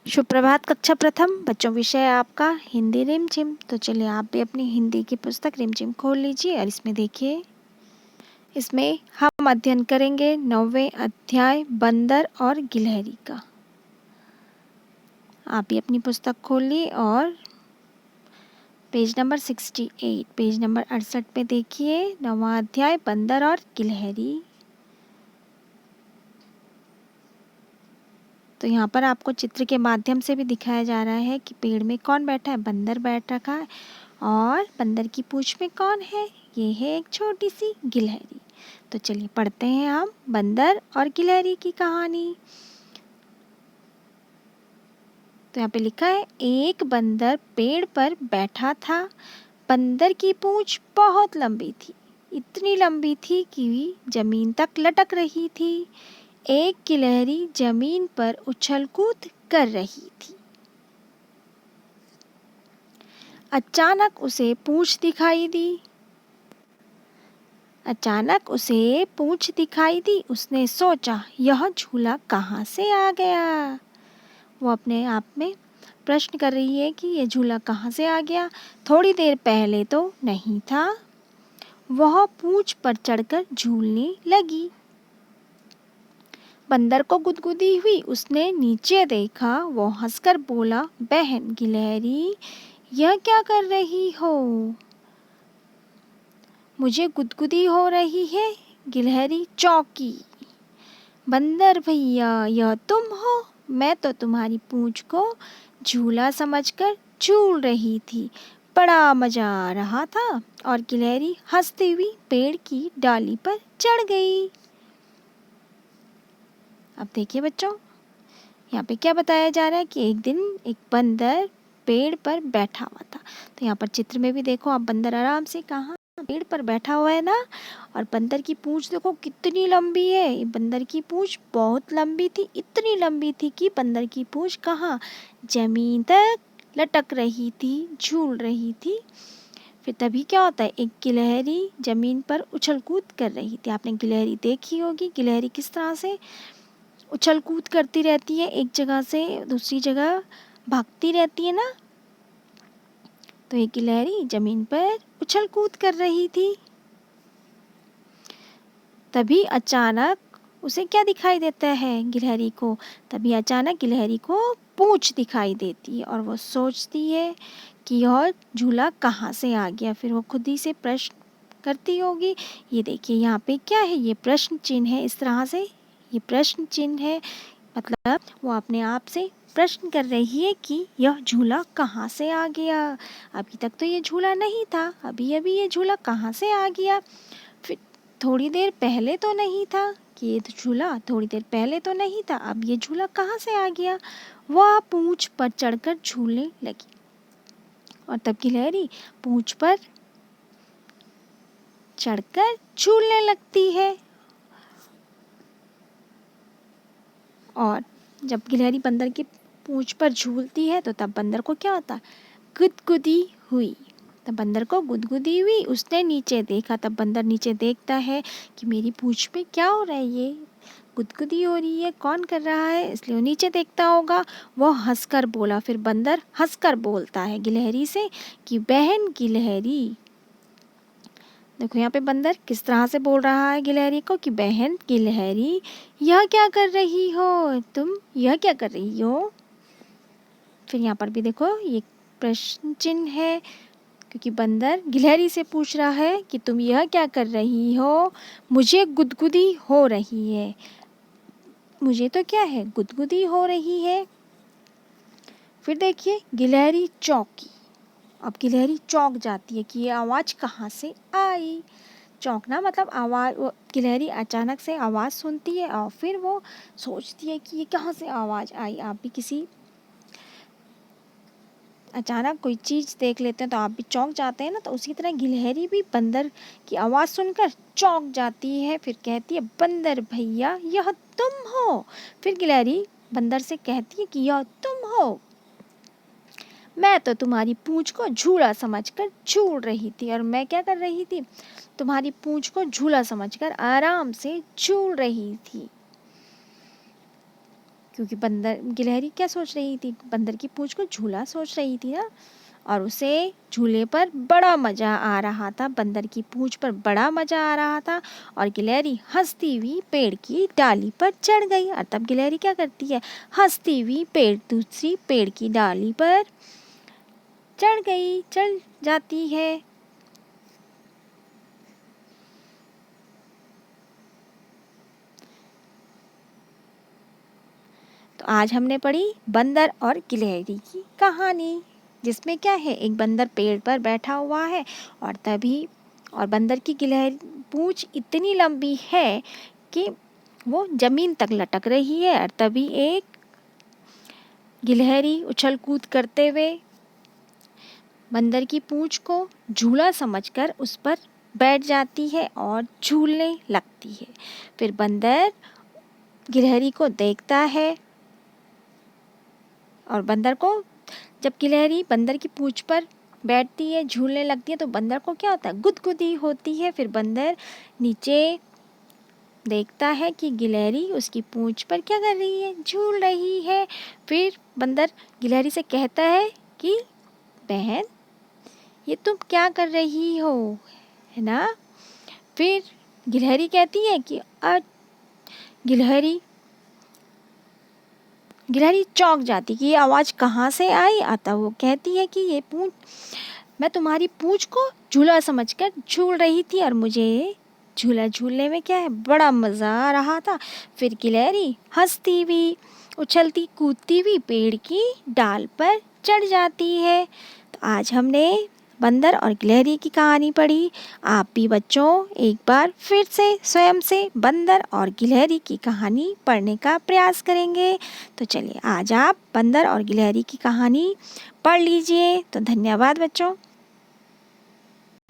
सुप्रभात कक्षा प्रथम बच्चों, विषय आपका हिंदी रिमझिम। तो चलिए आप भी अपनी हिंदी की पुस्तक रिमझिम खोल लीजिए और इसमें देखिए, इसमें हम अध्ययन करेंगे 9वें अध्याय बंदर और गिलहरी का। आप भी अपनी पुस्तक खोल ली और पेज नंबर 68, पेज नंबर 68 पे देखिए 9वां अध्याय बंदर और गिलहरी। तो यहाँ पर आपको चित्र के माध्यम से भी दिखाया जा रहा है कि पेड़ में कौन बैठा है, बंदर बैठ रखा है और बंदर की पूंछ में कौन है, ये है एक छोटी सी गिलहरी। तो चलिए पढ़ते हैं हम बंदर और गिलहरी की कहानी। तो यहाँ पे लिखा है, एक बंदर पेड़ पर बैठा था। बंदर की पूंछ बहुत लंबी थी, इतनी लंबी थी कि जमीन तक लटक रही थी। एक गिलहरी जमीन पर उछल कूद कर रही थी। अचानक उसे पूंछ दिखाई दी। उसने सोचा, यह झूला कहाँ से आ गया। वो अपने आप में प्रश्न कर रही है कि यह झूला कहाँ से आ गया, थोड़ी देर पहले तो नहीं था। वह पूंछ पर चढ़कर झूलने लगी। बंदर को गुदगुदी हुई, उसने नीचे देखा। वो हंसकर बोला, बहन गिलहरी, यह क्या कर रही हो? मुझे गुदगुदी हो रही है। गिलहरी चौंकी। बंदर भैया, यह तुम हो? मैं तो तुम्हारी पूंछ को झूला समझकर झूल रही थी, बड़ा मजा आ रहा था। और गिलहरी हंसती हुई पेड़ की डाली पर चढ़ गई। अब देखिए बच्चों, यहाँ पे क्या बताया जा रहा है कि एक दिन एक बंदर पेड़ पर बैठा हुआ था। तो यहाँ पर चित्र में भी देखो आप, बंदर आराम से कहाँ पेड़ पर बैठा हुआ है ना। और बंदर की पूंछ देखो कितनी लंबी है। ये बंदर की पूंछ बहुत लंबी थी, इतनी लंबी थी कि बंदर की पूंछ कहाँ, जमीन तक लटक रही थी, झूल रही थी। फिर तभी क्या होता है, एक गिलहरी जमीन पर उछल कूद कर रही थी। आपने गिलहरी देखी होगी, गिलहरी किस तरह से उछल कूद करती रहती है, एक जगह से दूसरी जगह भागती रहती है ना। तो एक गिलहरी जमीन पर उछल कूद कर रही थी। तभी अचानक उसे क्या दिखाई देता है गिलहरी को, तभी अचानक गिलहरी को पूंछ दिखाई देती है और वो सोचती है कि यह झूला कहाँ से आ गया। फिर वो खुद ही से प्रश्न करती होगी। ये देखिए यहाँ पे क्या है, ये प्रश्न चिन्ह है। इस तरह से ये प्रश्न चिन्ह है, मतलब वो अपने आप से प्रश्न कर रही है कि यह झूला कहाँ से आ गया। अभी तक तो ये झूला नहीं था, अभी अभी ये झूला कहाँ से आ गया। फिर थोड़ी देर पहले तो नहीं था कि ये झूला थोड़ी देर पहले तो नहीं था, अब ये झूला कहाँ से आ गया। वह पूंछ पर चढ़कर झूलने लगी और तब गिलहरी पूंछ पर चढ़कर झूलने लगती है। और जब गिलहरी बंदर की पूंछ पर झूलती है तो तब बंदर को क्या होता, गुदगुदी हुई। तब बंदर को गुदगुदी हुई, उसने नीचे देखा। तब बंदर नीचे देखता है कि मेरी पूंछ पे क्या हो रहा है, ये गुदगुदी हो रही है, कौन कर रहा है, इसलिए वो नीचे देखता होगा। वो हंसकर बोला, फिर बंदर हंसकर बोलता है गिलहरी से कि बहन गिलहरी। देखो यहाँ पे बंदर किस तरह से बोल रहा है गिलहरी को कि बहन गिलहरी, यह क्या कर रही हो तुम, यह क्या कर रही हो। फिर यहाँ पर भी देखो ये प्रश्न चिन्ह है, क्योंकि बंदर गिलहरी से पूछ रहा है कि तुम यह क्या कर रही हो। मुझे गुदगुदी हो रही है, मुझे तो क्या है, गुदगुदी हो रही है। फिर देखिए गिलहरी चौंकी। अब गिलहरी चौंक जाती है कि ये आवाज़ कहाँ से आई। चौंकना मतलब आवाज़, वो गिलहरी अचानक से आवाज़ सुनती है और फिर वो सोचती है कि ये कहाँ से आवाज़ आई। आप भी किसी अचानक कोई चीज़ देख लेते हैं तो आप भी चौंक जाते हैं ना, तो उसी तरह गिलहरी भी बंदर की आवाज़ सुनकर चौंक जाती है। फिर कहती है, बंदर भैया यह तुम हो। फिर गिलहरी बंदर से कहती है कि यह तुम हो, मैं तो तुम्हारी पूंछ को झूला समझकर झूल रही थी। और मैं क्या कर रही थी, तुम्हारी पूंछ को झूला समझकर आराम से झूल रही थी। क्योंकि गिलहरी क्या सोच रही थी, बंदर की पूंछ को झूला सोच रही थी ना, और उसे झूले पर बड़ा मज़ा आ रहा था, बंदर की पूंछ पर बड़ा मज़ा आ रहा था। और गिलहरी हंसती हुई पेड़ की डाली पर चढ़ गई। और तब गिलहरी क्या करती है, हंसती हुई दूसरी पेड़ की डाली पर चढ़ जाती है। तो आज हमने पढ़ी बंदर और गिलहरी की कहानी, जिसमें क्या है, एक बंदर पेड़ पर बैठा हुआ है और बंदर की गिलहरी पूंछ इतनी लंबी है कि वो जमीन तक लटक रही है। और तभी एक गिलहरी उछल कूद करते हुए बंदर की पूंछ को झूला समझकर उस पर बैठ जाती है और झूलने लगती है। फिर बंदर गिलहरी को देखता है और जब गिलहरी बंदर की पूंछ पर बैठती है, झूलने लगती है, तो बंदर को क्या होता है, गुदगुदी होती है। फिर बंदर नीचे देखता है कि गिलहरी उसकी पूंछ पर क्या कर रही है, झूल रही है। फिर बंदर गिलहरी से कहता है कि बहन, ये तुम क्या कर रही हो, है ना। फिर गिलहरी कहती है कि गिलहरी चौंक जाती कि ये आवाज़ कहाँ से आई। आता वो कहती है कि मैं तुम्हारी पूंछ को झूला समझकर झूल रही थी और मुझे झूला झूलने में क्या है, बड़ा मज़ा आ रहा था। फिर गिलहरी हंसती हुई उछलती कूदती हुई पेड़ की डाल पर चढ़ जाती है। तो आज हमने बंदर और गिलहरी की कहानी पढ़ी। आप भी बच्चों एक बार फिर से स्वयं से बंदर और गिलहरी की कहानी पढ़ने का प्रयास करेंगे। तो चलिए आज आप बंदर और गिलहरी की कहानी पढ़ लीजिए। तो धन्यवाद बच्चों।